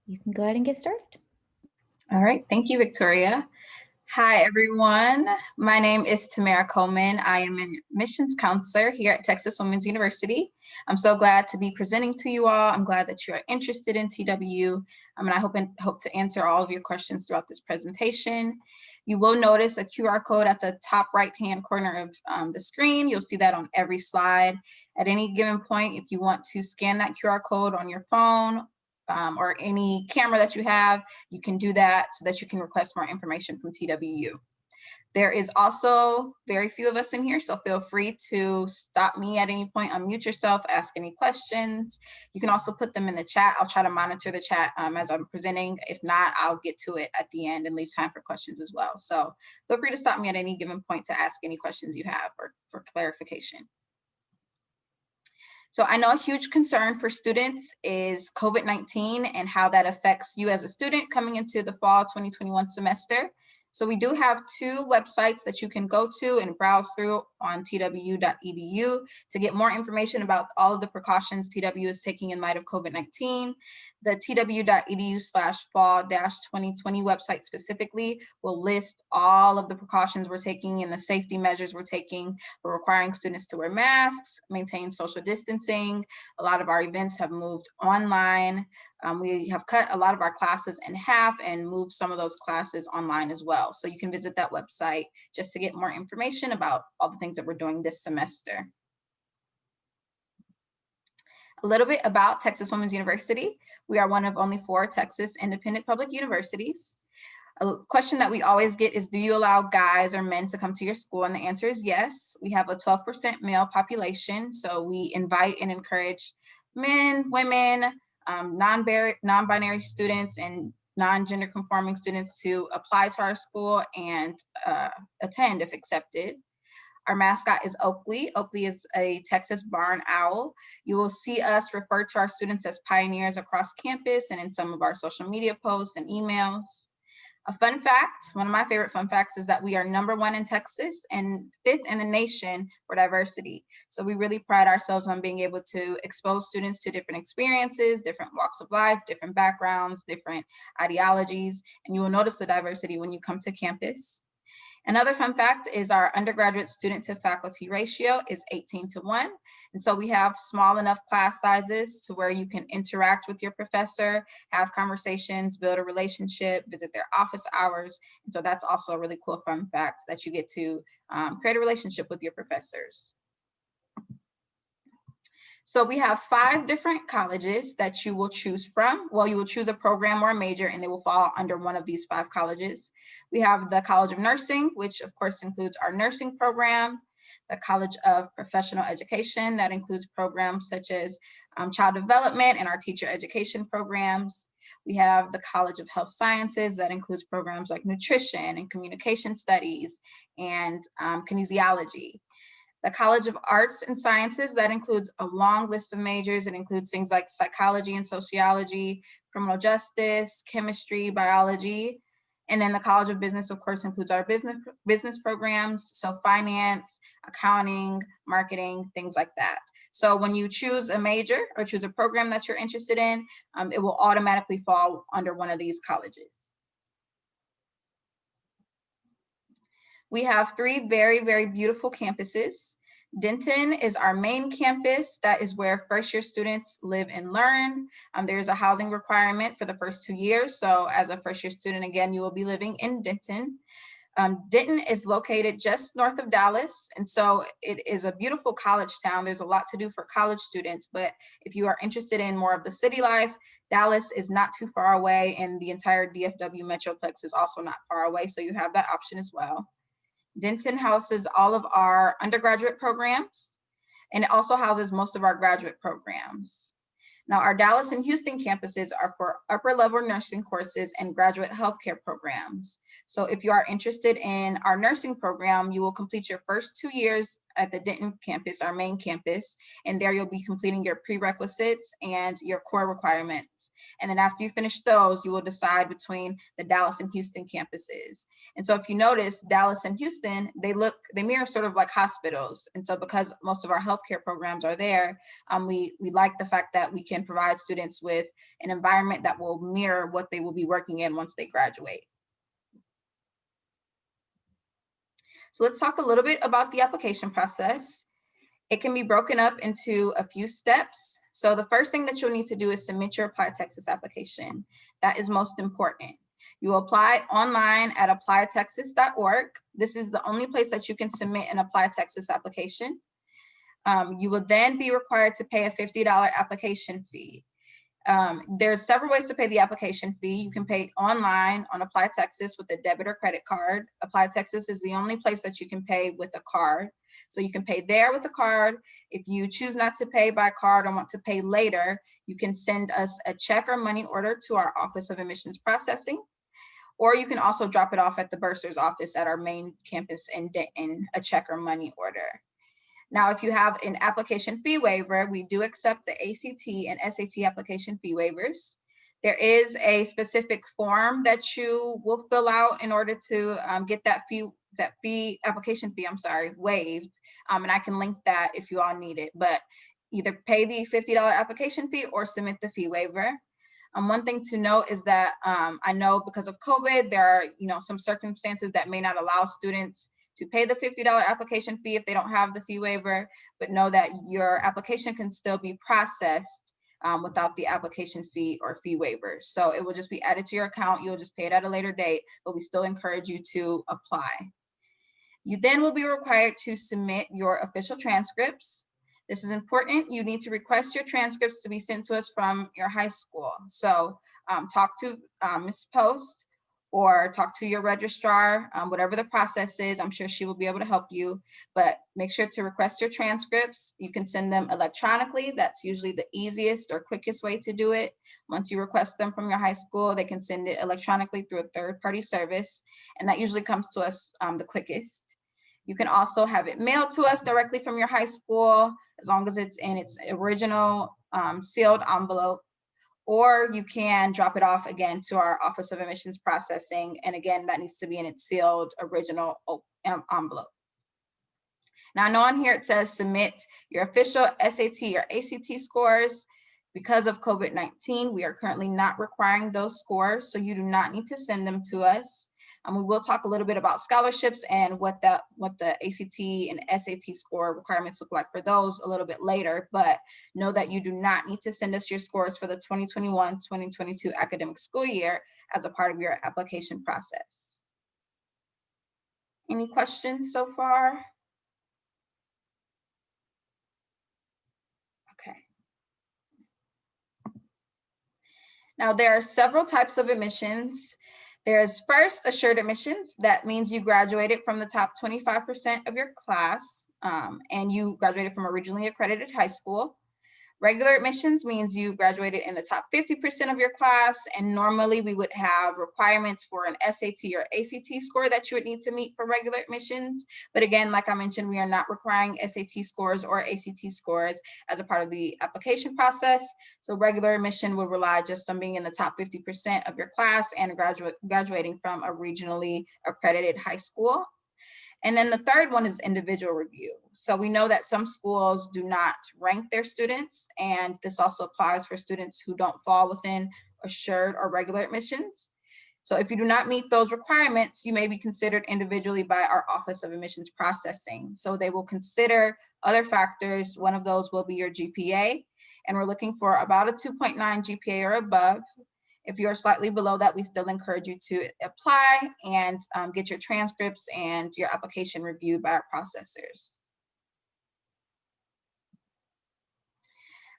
You can go ahead and get started. All right, thank you, Victoria. Hi, everyone. My name is Tamara Coleman. I am an admissions counselor here at Texas Women's University. I'm so glad to be presenting to you all. I'm glad that you are interested in TW, and I hope to answer all of your questions throughout this presentation. You will notice a QR code at the top right-hand corner of the screen. You'll see that on every slide. At any given point, if you want to scan that QR code on your phone or any camera that you have, you can do that so that you can request more information from TWU. There is also very few of us in here, so feel free to stop me at any point, unmute yourself, ask any questions. You can also put them in the chat. I'll try to monitor the chat as I'm presenting. If not, I'll get to it at the end and leave time for questions as well. So feel free to stop me at any given point to ask any questions you have for clarification. So I know a huge concern for students is COVID-19 and how that affects you as a student coming into the fall 2021 semester. So we do have two websites that you can go to and browse through on twu.edu to get more information about all of the precautions TW is taking in light of COVID-19. The twu.edu/fall-2020 website specifically will list all of the precautions we're taking and the safety measures we're taking. We're requiring students to wear masks, maintain social distancing. A lot of our events have moved online. We have cut a lot of our classes in half and moved some of those classes online as well. So you can visit that website just to get more information about all the things that we're doing this semester. A little bit about Texas Women's University. We are one of only 4 Texas independent public universities. A question that we always get is, do you allow guys or men to come to your school? And the answer is yes. We have a 12% male population, so we invite and encourage men, women, non-binary students, and non-gender conforming students to apply to our school and attend if accepted. Our mascot is Oakley. Oakley is a Texas barn owl. You will see us refer to our students as pioneers across campus and in some of our social media posts and emails. A fun fact, one of my favorite fun facts, is that we are #1 in Texas and 5th in the nation for diversity. So we really pride ourselves on being able to expose students to different experiences, different walks of life, different backgrounds, different ideologies, and you will notice the diversity when you come to campus. Another fun fact is our undergraduate student to faculty ratio is 18:1. And so we have small enough class sizes to where you can interact with your professor, have conversations, build a relationship, visit their office hours. And so that's also a really cool fun fact, that you get to create a relationship with your professors. So we have 5 different colleges that you will choose from. Well, you will choose a program or a major, and they will fall under one of these 5 colleges. We have the College of Nursing, which of course includes our nursing program, the College of Professional Education, that includes programs such as child development and our teacher education programs. We have the College of Health Sciences, that includes programs like nutrition and communication studies and kinesiology. The College of Arts and Sciences, that includes a long list of majors. It includes things like psychology and sociology, criminal justice, chemistry, biology. And then the College of Business, of course, includes our business programs, so finance, accounting, marketing, things like that. So when you choose a major or choose a program that you're interested in, it will automatically fall under one of these colleges. We have 3 very, very beautiful campuses. Denton is our main campus. That is where first-year students live and learn. There's a housing requirement for the first 2 years. So as a first-year student, again, you will be living in Denton. Denton is located just north of Dallas, and so it is a beautiful college town. There's a lot to do for college students, but if you are interested in more of the city life, Dallas is not too far away, and the entire DFW Metroplex is also not far away, so you have that option as well. Denton houses all of our undergraduate programs, and it also houses most of our graduate programs. Now, our Dallas and Houston campuses are for upper level nursing courses and graduate healthcare programs. So if you are interested in our nursing program, you will complete your first 2 years at the Denton campus, our main campus, and there you'll be completing your prerequisites and your core requirements. And then after you finish those, you will decide between the Dallas and Houston campuses. And so if you notice, Dallas and Houston, they mirror sort of like hospitals. And so because most of our healthcare programs are there, we like the fact that we can provide students with an environment that will mirror what they will be working in once they graduate. So let's talk a little bit about the application process. It can be broken up into a few steps. So the first thing that you'll need to do is submit your Apply Texas application. That is most important. You will apply online at applytexas.org. This is the only place that you can submit an Apply Texas application. You will then be required to pay a $50 application fee. There's several ways to pay the application fee. You can pay online on Apply Texas with a debit or credit card. Apply Texas is the only place that you can pay with a card. So you can pay there with a card. If you choose not to pay by card or want to pay later, you can send us a check or money order to our Office of Admissions Processing, or you can also drop it off at the bursar's office at our main campus in Denton, a check or money order. Now, if you have an application fee waiver, we do accept the ACT and SAT application fee waivers. There is a specific form that you will fill out in order to get that application fee waived. And I can link that if you all need it, but either pay the $50 application fee or submit the fee waiver. One thing to note is that I know because of COVID, there are some circumstances that may not allow students to pay the $50 application fee if they don't have the fee waiver, but know that your application can still be processed without the application fee or fee waiver. So it will just be added to your account. You'll just pay it at a later date, but we still encourage you to apply. You then will be required to submit your official transcripts. This is important. You need to request your transcripts to be sent to us from your high school. So talk to Ms. Post or talk to your registrar, whatever the process is. I'm sure she will be able to help you, but make sure to request your transcripts. You can send them electronically. That's usually the easiest or quickest way to do it. Once you request them from your high school, they can send it electronically through a third-party service, and that usually comes to us the quickest. You can also have it mailed to us directly from your high school, as long as it's in its original sealed envelope, or you can drop it off again to our Office of Admissions Processing. And again, that needs to be in its sealed original envelope. Now I know on here it says submit your official SAT or ACT scores. Because of COVID-19, we are currently not requiring those scores, so you do not need to send them to us. We will talk a little bit about scholarships and what the ACT and SAT score requirements look like for those a little bit later, but know that you do not need to send us your scores for the 2021-2022 academic school year as a part of your application process. Any questions so far? Okay. Now there are several types of admissions. There's first assured admissions. That means you graduated from the top 25% of your class and you graduated from a regionally accredited high school. Regular admissions means you graduated in the top 50% of your class, and normally we would have requirements for an SAT or ACT score that you would need to meet for regular admissions. But again, like I mentioned, we are not requiring SAT scores or ACT scores as a part of the application process. So regular admission will rely just on being in the top 50% of your class and graduating from a regionally accredited high school. And then the third one is individual review. So we know that some schools do not rank their students, and this also applies for students who don't fall within assured or regular admissions. So if you do not meet those requirements, you may be considered individually by our Office of Admissions Processing. So they will consider other factors. One of those will be your GPA, and we're looking for about a 2.9 GPA or above. If you're slightly below that, we still encourage you to apply and get your transcripts and your application reviewed by our processors.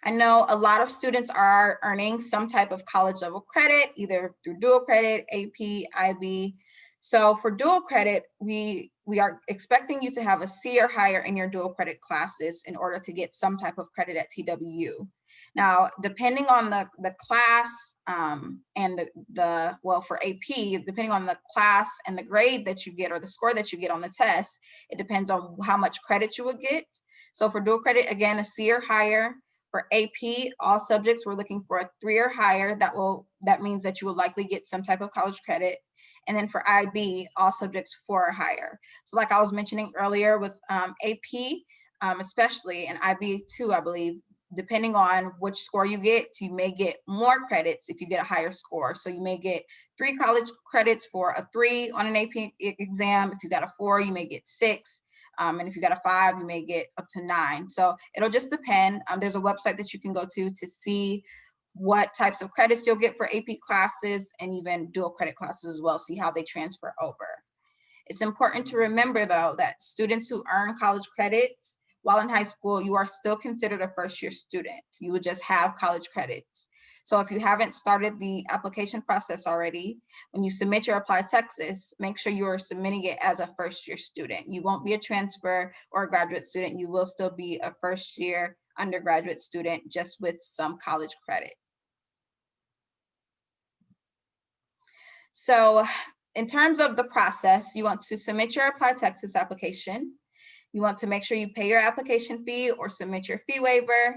I know a lot of students are earning some type of college level credit, either through dual credit, AP, IB. So for dual credit, we are expecting you to have a C or higher in your dual credit classes in order to get some type of credit at TWU. Now, depending on the class and for AP, depending on the class and the grade that you get or the score that you get on the test, it depends on how much credit you would get. So for dual credit, again, a C or higher For AP, all subjects we're looking for a 3 or higher. That means that you will likely get some type of college credit. And then for IB, all subjects 4 or higher. So like I was mentioning earlier with AP, especially, and IB too, I believe, depending on which score you get, you may get more credits if you get a higher score. So you may get 3 college credits for a 3 on an AP exam. If you got a 4, you may get 6. And if you got a 5, you may get up to 9. So it'll just depend. There's a website that you can go to see what types of credits you'll get for AP classes and even dual credit classes as well, see how they transfer over. It's important to remember, though, that students who earn college credits while in high school, you are still considered a first-year student. You would just have college credits. So if you haven't started the application process already, when you submit your Apply Texas, make sure you are submitting it as a first-year student. You won't be a transfer or a graduate student. You will still be a first-year undergraduate student, just with some college credit. So in terms of the process, you want to submit your Apply Texas application. You want to make sure you pay your application fee or submit your fee waiver.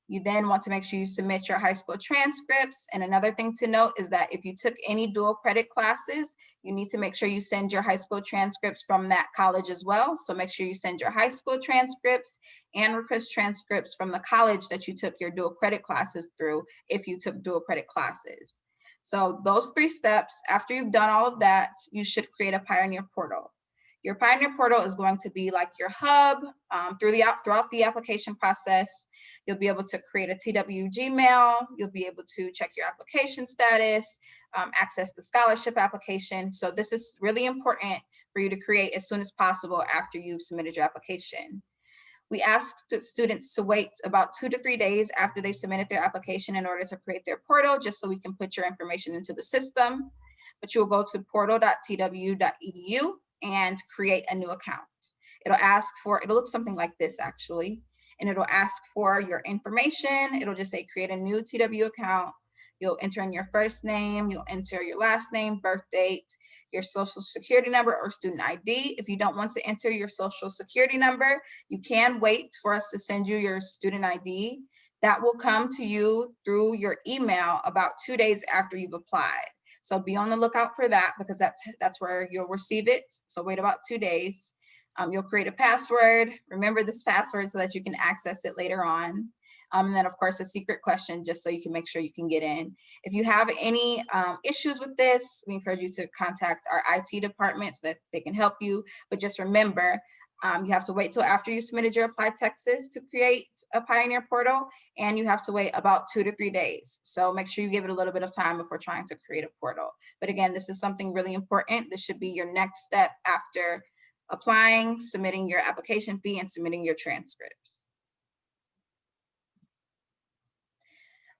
You then want to make sure you submit your high school transcripts. And another thing to note is that if you took any dual credit classes, you need to make sure you send your high school transcripts from that college as well. So make sure you send your high school transcripts and request transcripts from the college that you took your dual credit classes through if you took dual credit classes. So those 3 steps, after you've done all of that, you should create a Pioneer portal. Your Pioneer portal is going to be like your hub throughout the application process. You'll be able to create a TW Gmail. You'll be able to check your application status, access the scholarship application. So this is really important for you to create as soon as possible after you've submitted your application. We ask students to wait about 2 to 3 days after they submitted their application in order to create their portal, just so we can put your information into the system. But you'll go to portal.tw.edu and create a new account. It'll look something like this actually, and it'll ask for your information. It'll just say create a new TW account. You'll enter in your first name, you'll enter your last name, birth date, your social security number or student ID. If you don't want to enter your social security number, you can wait for us to send you your student ID. That will come to you through your email about 2 days after you've applied. So be on the lookout for that, because that's where you'll receive it. So wait about 2 days. You'll create a password. Remember this password so that you can access it later on. And then of course a secret question, just so you can make sure you can get in. If you have any issues with this, we encourage you to contact our IT department so that they can help you. But just remember, you have to wait till after you submitted your Apply Texas to create a Pioneer portal, and you have to wait about 2 to 3 days. So make sure you give it a little bit of time before trying to create a portal. But again, this is something really important. This should be your next step after applying, submitting your application fee, and submitting your transcripts.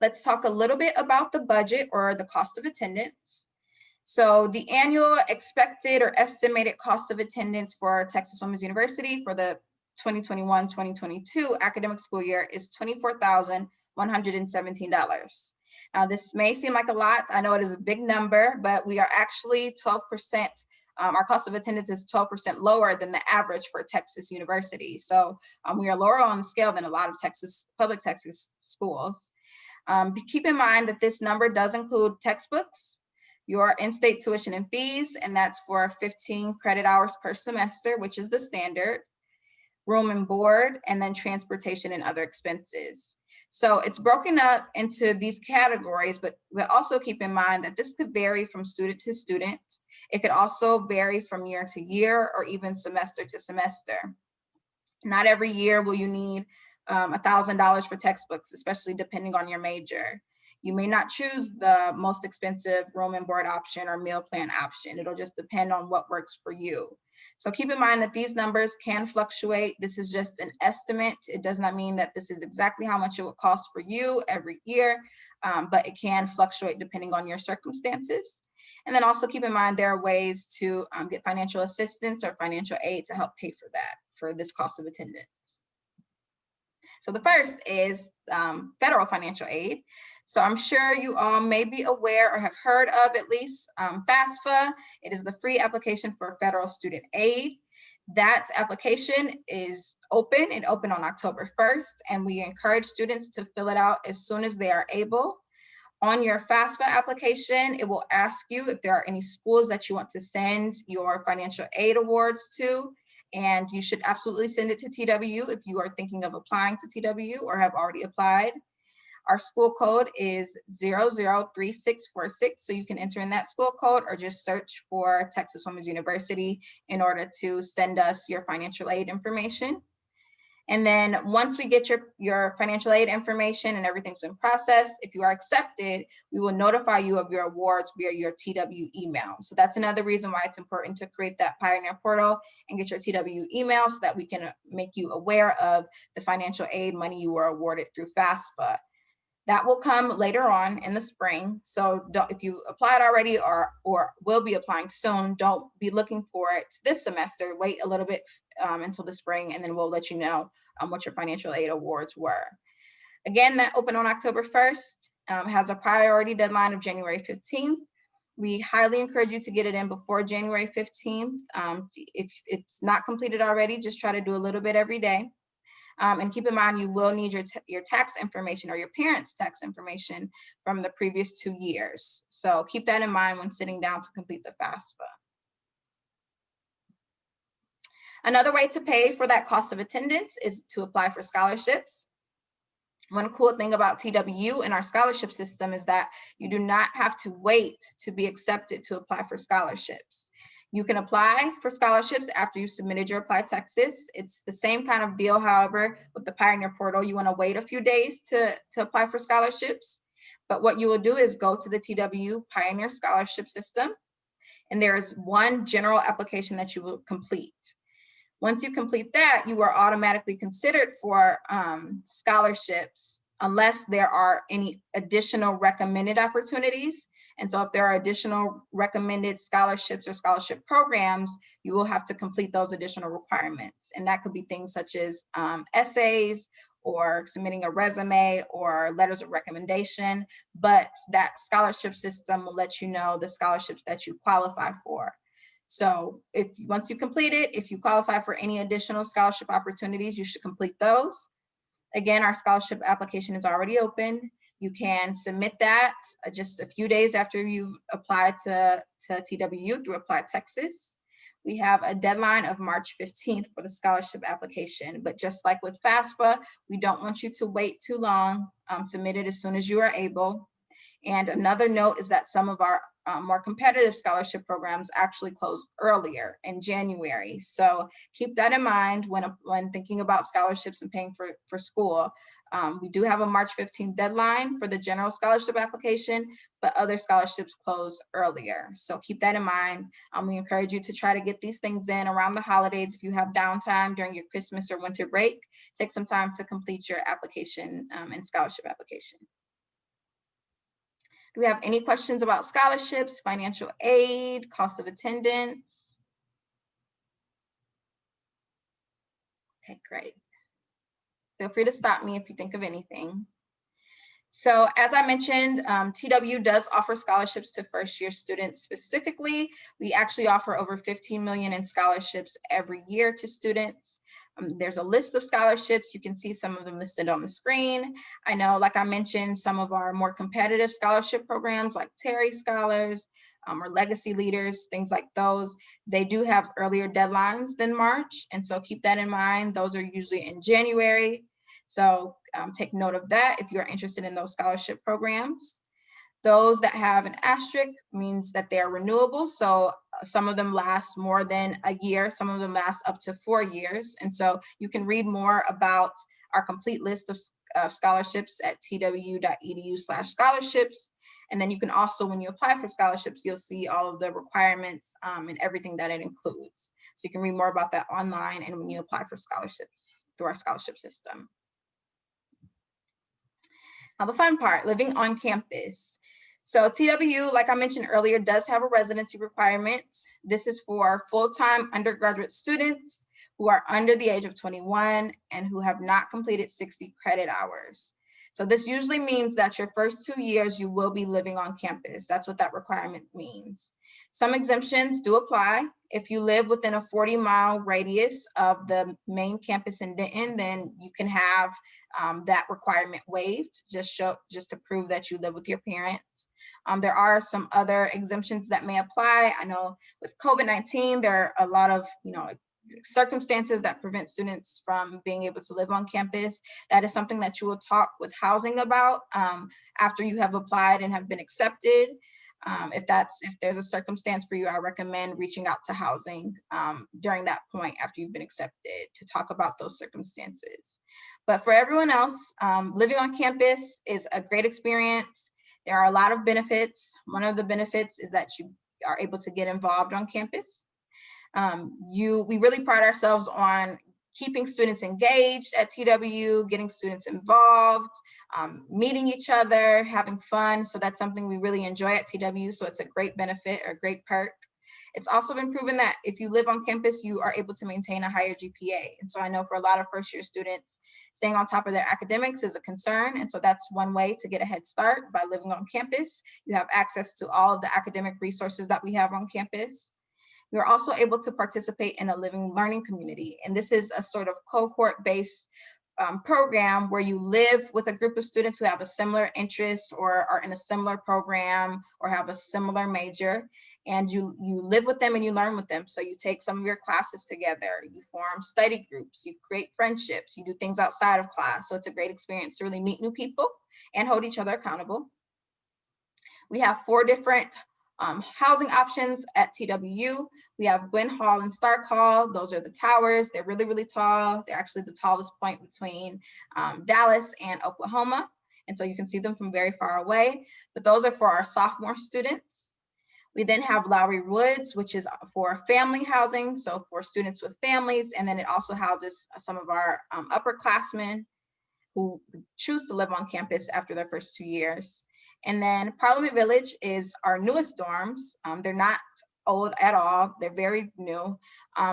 Let's talk a little bit about the budget or the cost of attendance. So the annual expected or estimated cost of attendance for Texas Women's University for the 2021-2022 academic school year is $24,117. Now, this may seem like a lot. I know it is a big number, but we are actually 12%. Our cost of attendance is 12% lower than the average for Texas University. So we are lower on the scale than a lot of public Texas schools. Keep in mind that this number does include textbooks, your in-state tuition and fees, and that's for 15 credit hours per semester, which is the standard, room and board, and then transportation and other expenses. So it's broken up into these categories, but also keep in mind that this could vary from student to student. It could also vary from year to year or even semester to semester. Not every year will you need $1,000 for textbooks, especially depending on your major. You may not choose the most expensive room and board option or meal plan option. It'll just depend on what works for you. So keep in mind that these numbers can fluctuate. This is just an estimate. It does not mean that this is exactly how much it will cost for you every year, but it can fluctuate depending on your circumstances. And then also keep in mind there are ways to get financial assistance or financial aid to help pay for that, for this cost of attendance. So the first is federal financial aid. So I'm sure you all may be aware or have heard of at least FAFSA. It is the free application for federal student aid. That application is open. It opened on October 1st, and we encourage students to fill it out as soon as they are able. On your FAFSA application, it will ask you if there are any schools that you want to send your financial aid awards to, and you should absolutely send it to TW if you are thinking of applying to TW or have already applied. Our school code is 003646, so you can enter in that school code or just search for Texas Women's University in order to send us your financial aid information. And then once we get your financial aid information and everything's been processed, if you are accepted, we will notify you of your awards via your TW email. So that's another reason why it's important to create that Pioneer portal and get your TW email so that we can make you aware of the financial aid money you were awarded through FAFSA. That will come later on in the spring. So if you applied already or will be applying soon, don't be looking for it this semester. Wait a little bit until the spring, and then we'll let you know what your financial aid awards were. Again, that opened on October 1st, has a priority deadline of January 15th. We highly encourage you to get it in before January 15th. If it's not completed already, just try to do a little bit every day. And keep in mind, you will need your tax information or your parents' tax information from the previous 2 years. So keep that in mind when sitting down to complete the FAFSA. Another way to pay for that cost of attendance is to apply for scholarships. One cool thing about TWU and our scholarship system is that you do not have to wait to be accepted to apply for scholarships. You can apply for scholarships after you submitted your Apply Texas. It's the same kind of deal, however, with the Pioneer portal. You want to wait a few days to apply for scholarships. But what you will do is go to the TW Pioneer Scholarship System, and there is one general application that you will complete. Once you complete that, you are automatically considered for scholarships unless there are any additional recommended opportunities. And so if there are additional recommended scholarships or scholarship programs, you will have to complete those additional requirements. And that could be things such as essays or submitting a resume or letters of recommendation. But that scholarship system will let you know the scholarships that you qualify for. So once you complete it, if you qualify for any additional scholarship opportunities, you should complete those. Again, our scholarship application is already open. You can submit that just a few days after you apply to TWU through Apply Texas. We have a deadline of March 15th for the scholarship application, but just like with FAFSA, we don't want you to wait too long. Submit it as soon as you are able. And another note is that some of our more competitive scholarship programs actually close earlier in January. So keep that in mind when thinking about scholarships and paying for school. We do have a March 15th deadline for the general scholarship application, but other scholarships close earlier. So keep that in mind. We encourage you to try to get these things in around the holidays. If you have downtime during your Christmas or winter break, take some time to complete your application and scholarship application. Do we have any questions about scholarships, financial aid, cost of attendance? Okay, great. Feel free to stop me if you think of anything. So as I mentioned, TW does offer scholarships to first-year students specifically. We actually offer over 15 million in scholarships every year to students. There's a list of scholarships. You can see some of them listed on the screen. I know, like I mentioned, some of our more competitive scholarship programs like Terry Scholars or Legacy Leaders, things like those, they do have earlier deadlines than March. And so keep that in mind. Those are usually in January. So take note of that if you're interested in those scholarship programs. Those that have an asterisk means that they are renewable. So some of them last more than a year, some of them last up to 4 years. And so you can read more about our complete list of scholarships at twu.edu/scholarships. And then you can also, when you apply for scholarships, you'll see all of the requirements and everything that it includes. So you can read more about that online and when you apply for scholarships through our scholarship system. Now the fun part, living on campus. So TWU, like I mentioned earlier, does have a residency requirement. This is for full-time undergraduate students who are under the age of 21 and who have not completed 60 credit hours. So this usually means that your first 2 years you will be living on campus. That's what that requirement means. Some exemptions do apply. If you live within a 40-mile radius of the main campus in Denton, then you can have that requirement waived, just to prove that you live with your parents. There are some other exemptions that may apply. I know with COVID-19, there are a lot of circumstances that prevent students from being able to live on campus. That is something that you will talk with housing about after you have applied and have been accepted. If there's a circumstance for you, I recommend reaching out to housing during that point after you've been accepted to talk about those circumstances. But for everyone else, living on campus is a great experience. There are a lot of benefits. One of the benefits is that you are able to get involved on campus. We really pride ourselves on keeping students engaged at TW, getting students involved, meeting each other, having fun. So that's something we really enjoy at TW. So it's a great benefit or great perk. It's also been proven that if you live on campus, you are able to maintain a higher GPA. And so I know for a lot of first-year students, staying on top of their academics is a concern. And so that's one way to get a head start by living on campus. You have access to all of the academic resources that we have on campus. You're also able to participate in a living learning community. And this is a sort of cohort-based program where you live with a group of students who have a similar interest or are in a similar program or have a similar major. And you live with them and you learn with them. So you take some of your classes together, you form study groups, you create friendships, you do things outside of class. So it's a great experience to really meet new people and hold each other accountable. We have 4 different housing options at TWU. We have Gwynn Hall and Stark Hall. Those are the towers. They're really, really tall. They're actually the tallest point between Dallas and Oklahoma. And so you can see them from very far away, but those are for our sophomore students. We then have Lowry Woods, which is for family housing, so for students with families, and then it also houses some of our upperclassmen who choose to live on campus after their first 2 years. And then Parliament Village is our newest dorms. They're not old at all, they're very new.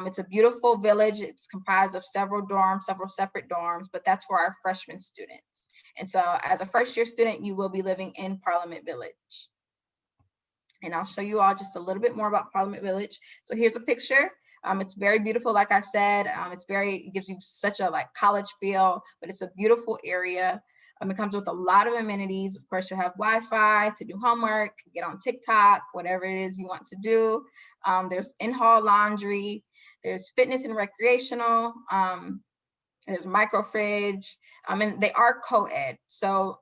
It's a beautiful village. It's comprised of several dorms, several separate dorms, but that's for our freshman students. And so as a first-year student, you will be living in Parliament Village. And I'll show you all just a little bit more about Parliament Village. So here's a picture. It's very beautiful, like I said. It gives you such a college feel, but it's a beautiful area. It comes with a lot of amenities. Of course, you'll have Wi-Fi to do homework, get on TikTok, whatever it is you want to do. There's in-hall laundry. There's fitness and recreational. There's micro fridge, and they are co-ed. So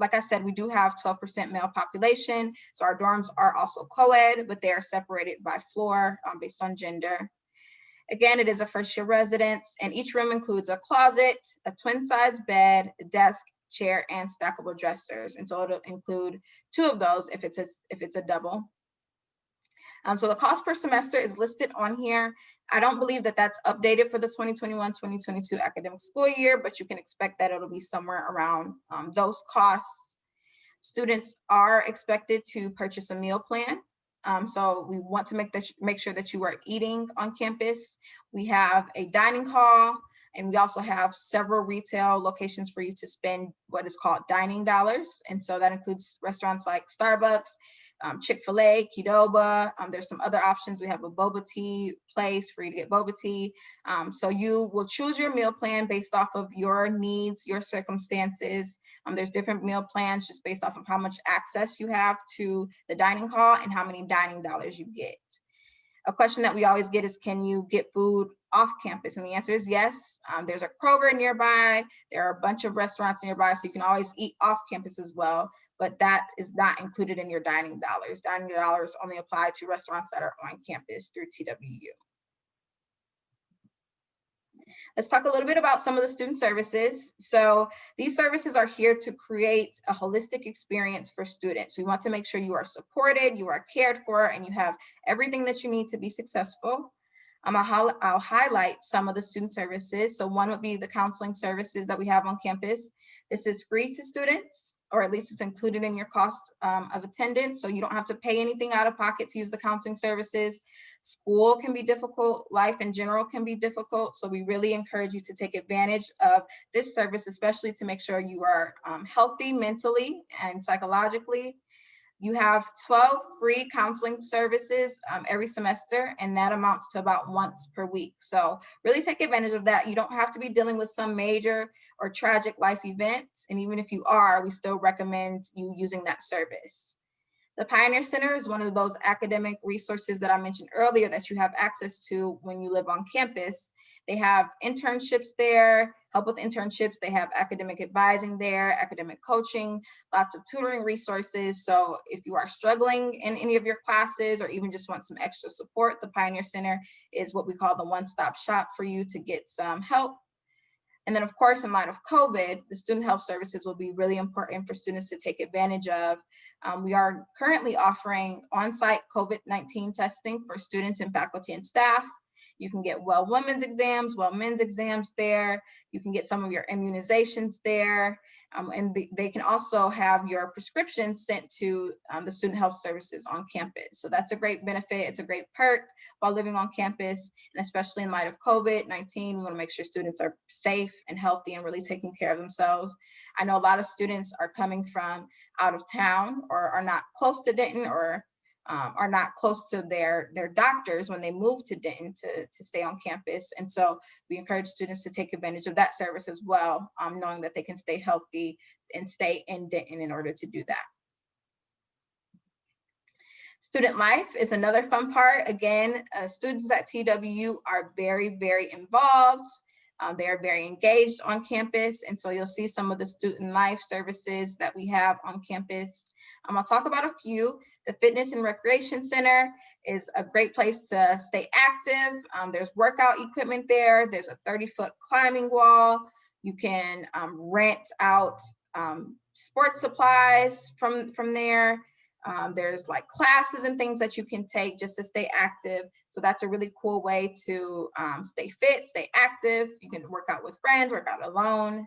like I said, we do have 12% male population. So our dorms are also co-ed, but they are separated by floor based on gender. Again, it is a first-year residence, and each room includes a closet, a twin-size bed, a desk, chair, and stackable dressers. And so it'll include 2 of those if it's a double. So the cost per semester is listed on here. I don't believe that that's updated for the 2021-2022 academic school year, but you can expect that it'll be somewhere around those costs. Students are expected to purchase a meal plan. So we want to make sure that you are eating on campus. We have a dining hall, and we also have several retail locations for you to spend what is called dining dollars. And so that includes restaurants like Starbucks, Chick-fil-A, Qdoba. There's some other options. We have a boba tea place for you to get boba tea. So you will choose your meal plan based off of your needs, your circumstances. There's different meal plans just based off of how much access you have to the dining hall and how many dining dollars you get. A question that we always get is, can you get food off campus? And the answer is yes. There's a Kroger nearby. There are a bunch of restaurants nearby, so you can always eat off campus as well, but that is not included in your dining dollars. Dining dollars only apply to restaurants that are on campus through TWU. Let's talk a little bit about some of the student services. So these services are here to create a holistic experience for students. We want to make sure you are supported, you are cared for, and you have everything that you need to be successful. I'll highlight some of the student services. So one would be the counseling services that we have on campus. This is free to students. or at least it's included in your cost of attendance. So you don't have to pay anything out of pocket to use the counseling services. School can be difficult. Life in general can be difficult. So we really encourage you to take advantage of this service, especially to make sure you are healthy mentally and psychologically. You have 12 free counseling services every semester, and that amounts to about once per week. So really take advantage of that. You don't have to be dealing with some major or tragic life events. And even if you are, we still recommend you using that service. The Pioneer Center is one of those academic resources that I mentioned earlier that you have access to when you live on campus. They have internships there, help with internships. They have academic advising there, academic coaching, lots of tutoring resources. So if you are struggling in any of your classes or even just want some extra support, the Pioneer Center is what we call the one-stop shop for you to get some help. And then, of course, in light of COVID, the student health services will be really important for students to take advantage of. We are currently offering on-site COVID-19 testing for students and faculty and staff. You can get well women's exams, well men's exams there. You can get some of your immunizations there. And they can also have your prescriptions sent to the student health services on campus. So that's a great benefit. It's a great perk while living on campus, and especially in light of COVID-19, we want to make sure students are safe and healthy and really taking care of themselves. I know a lot of students are coming from out of town or are not close to Denton or are not close to their doctors when they move to Denton to stay on campus. And so we encourage students to take advantage of that service as well, knowing that they can stay healthy and stay in Denton in order to do that. Student life is another fun part. Again, students at TWU are very, very involved. They are very engaged on campus. And so you'll see some of the student life services that we have on campus. I'll talk about a few. The Fitness and Recreation Center is a great place to stay active. There's workout equipment there. There's a 30-foot climbing wall. You can rent out sports supplies from there. There's like classes and things that you can take just to stay active. So that's a really cool way to stay fit, stay active. You can work out with friends, work out alone.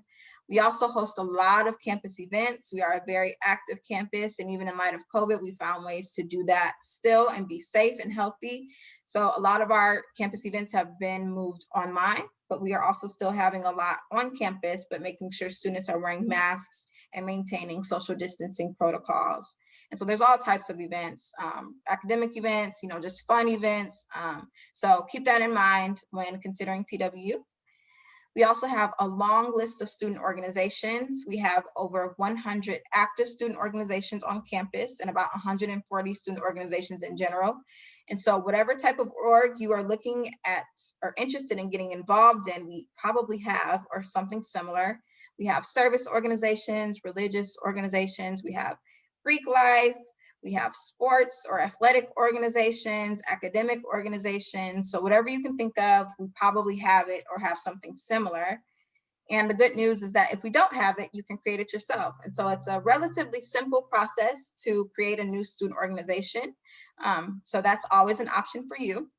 We also host a lot of campus events. We are a very active campus, and even in light of COVID, we found ways to do that still and be safe and healthy. So a lot of our campus events have been moved online, but we are also still having a lot on campus, but making sure students are wearing masks and maintaining social distancing protocols. And so there's all types of events, academic events, just fun events. So keep that in mind when considering TWU. We also have a long list of student organizations. We have over 100 active student organizations on campus and about 140 student organizations in general. And so whatever type of org you are looking at or interested in getting involved in, we probably have or something similar. We have service organizations, religious organizations, we have Greek life, we have sports or athletic organizations, academic organizations. So whatever you can think of, we probably have it or have something similar. And the good news is that if we don't have it, you can create it yourself. And so it's a relatively simple process to create a new student organization. So that's always an option for you.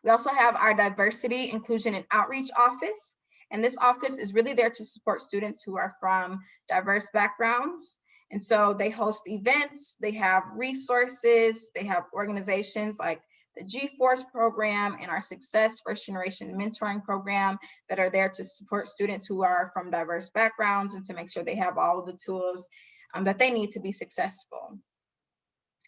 We also have our Diversity, Inclusion, and Outreach office. And this office is really there to support students who are from diverse backgrounds. And so they host events, they have resources, they have organizations like the G-Force program and our Success First Generation Mentoring program that are there to support students who are from diverse backgrounds and to make sure they have all of the tools that they need to be successful.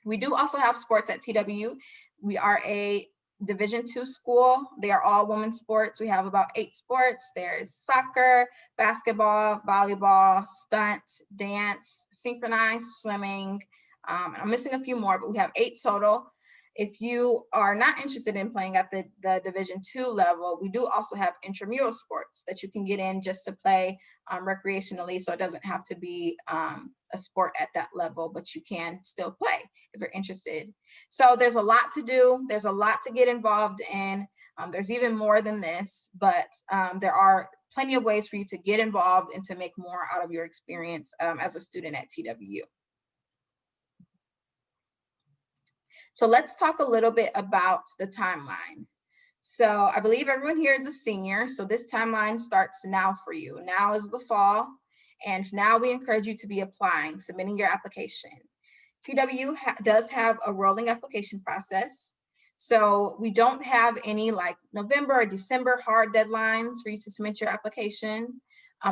We do also have sports at TWU. We are a Division II school. They are all women's sports. We have about 8 sports. There's soccer, basketball, volleyball, stunt, dance, synchronized swimming. I'm missing a few more, but we have 8 total. If you are not interested in playing at the Division II level, we do also have intramural sports that you can get in just to play recreationally. So it doesn't have to be a sport at that level, but you can still play if you're interested. So there's a lot to do. There's a lot to get involved in. There's even more than this, but there are plenty of ways for you to get involved and to make more out of your experience as a student at TWU. So let's talk a little bit about the timeline. So I believe everyone here is a senior, so this timeline starts now for you. Now is the fall, And now we encourage you to be applying, submitting your application. TW does have a rolling application process. So we don't have any like November or December hard deadlines for you to submit your application.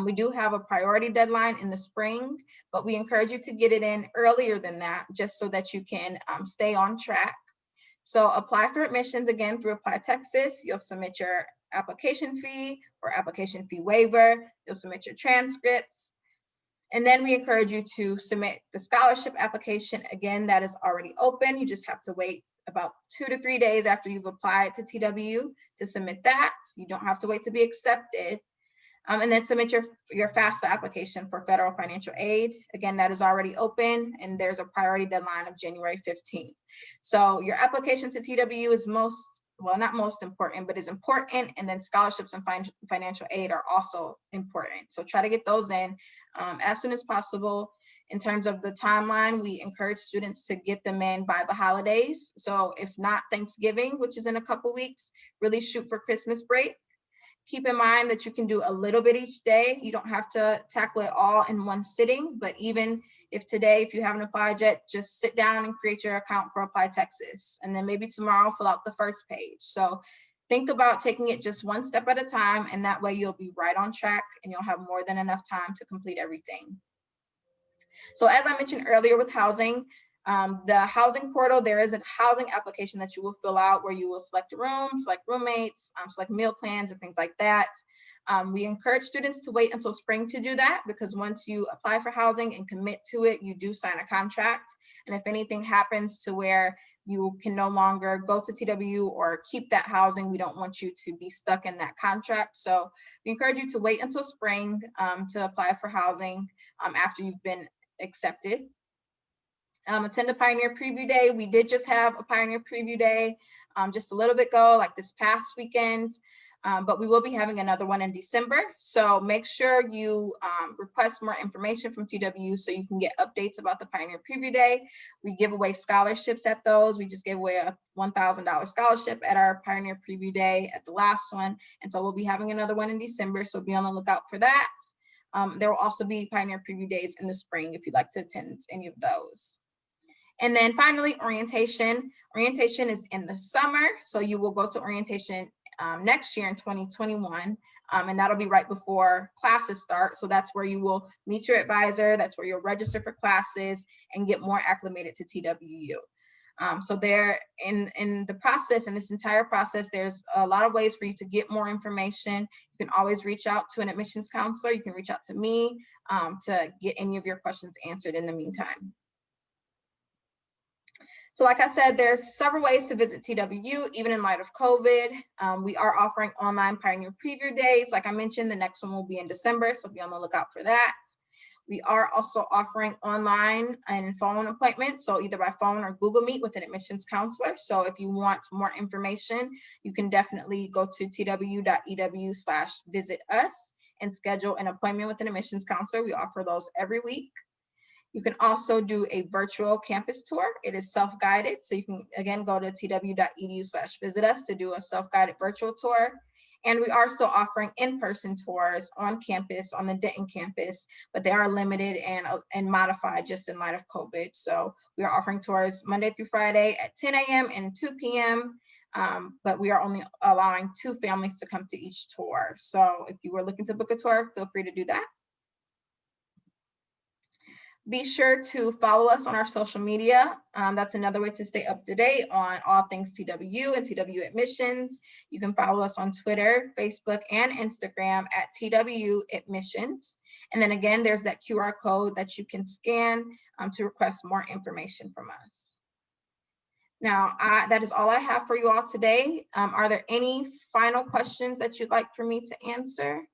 We do have a priority deadline in the spring, but we encourage you to get it in earlier than that, just so that you can stay on track. So apply for admissions again through Apply Texas. You'll submit your application fee or application fee waiver. You'll submit your transcripts. And then we encourage you to submit the scholarship application. Again, that is already open. You just have to wait about 2 to 3 days after you've applied to TW to submit that. You don't have to wait to be accepted. And then submit your FAFSA application for federal financial aid. Again, that is already open, and there's a priority deadline of January 15th. So your application to TW is not most important, but is important. And then scholarships and financial aid are also important. So try to get those in as soon as possible. In terms of the timeline, we encourage students to get them in by the holidays. So if not Thanksgiving, which is in a couple weeks, really shoot for Christmas break. Keep in mind that you can do a little bit each day. You don't have to tackle it all in one sitting, but even if today, if you haven't applied yet, just sit down and create your account for Apply Texas. And then maybe tomorrow, fill out the first page. So think about taking it just one step at a time, and that way you'll be right on track and you'll have more than enough time to complete everything. So as I mentioned earlier with housing, the housing portal, there is a housing application that you will fill out where you will select a room, select roommates, select meal plans and things like that. We encourage students to wait until spring to do that, because once you apply for housing and commit to it, you do sign a contract. And if anything happens to where you can no longer go to TW or keep that housing, we don't want you to be stuck in that contract. So we encourage you to wait until spring to apply for housing after you've been accepted. Attend a Pioneer Preview Day. We did just have a Pioneer Preview Day just a little bit ago, like this past weekend, but we will be having another one in December. So make sure you request more information from TW so you can get updates about the Pioneer Preview Day. We give away scholarships at those. We just gave away a $1,000 scholarship at our Pioneer Preview Day at the last one. And so we'll be having another one in December, so be on the lookout for that. There will also be Pioneer Preview Days in the spring if you'd like to attend any of those. And then finally, orientation. Orientation is in the summer, so you will go to orientation next year in 2021, and that'll be right before classes start. So that's where you will meet your advisor, that's where you'll register for classes and get more acclimated to TWU. So there in the process, in this entire process, there's a lot of ways for you to get more information. You can always reach out to an admissions counselor. You can reach out to me to get any of your questions answered in the meantime. So like I said, there's several ways to visit TWU, even in light of COVID. We are offering online Pioneer Preview Days. Like I mentioned, the next one will be in December, so be on the lookout for that. We are also offering online and phone appointments, so either by phone or Google Meet with an admissions counselor. So if you want more information, you can definitely go to tw.edu/visit us and schedule an appointment with an admissions counselor. We offer those every week. You can also do a virtual campus tour. It is self-guided, so you can, again, go to tw.edu/visit us to do a self-guided virtual tour. And we are still offering in-person tours on campus, on the Denton campus, but they are limited and modified just in light of COVID. So we are offering tours Monday through Friday at 10 a.m. and 2 p.m., but we are only allowing 2 families to come to each tour. So if you were looking to book a tour, feel free to do that. Be sure to follow us on our social media. That's another way to stay up to date on all things TWU and TWU admissions. You can follow us on Twitter, Facebook, and Instagram at TWU admissions. And then again, there's that QR code that you can scan to request more information from us. Now, that is all I have for you all today. Are there any final questions that you'd like for me to answer?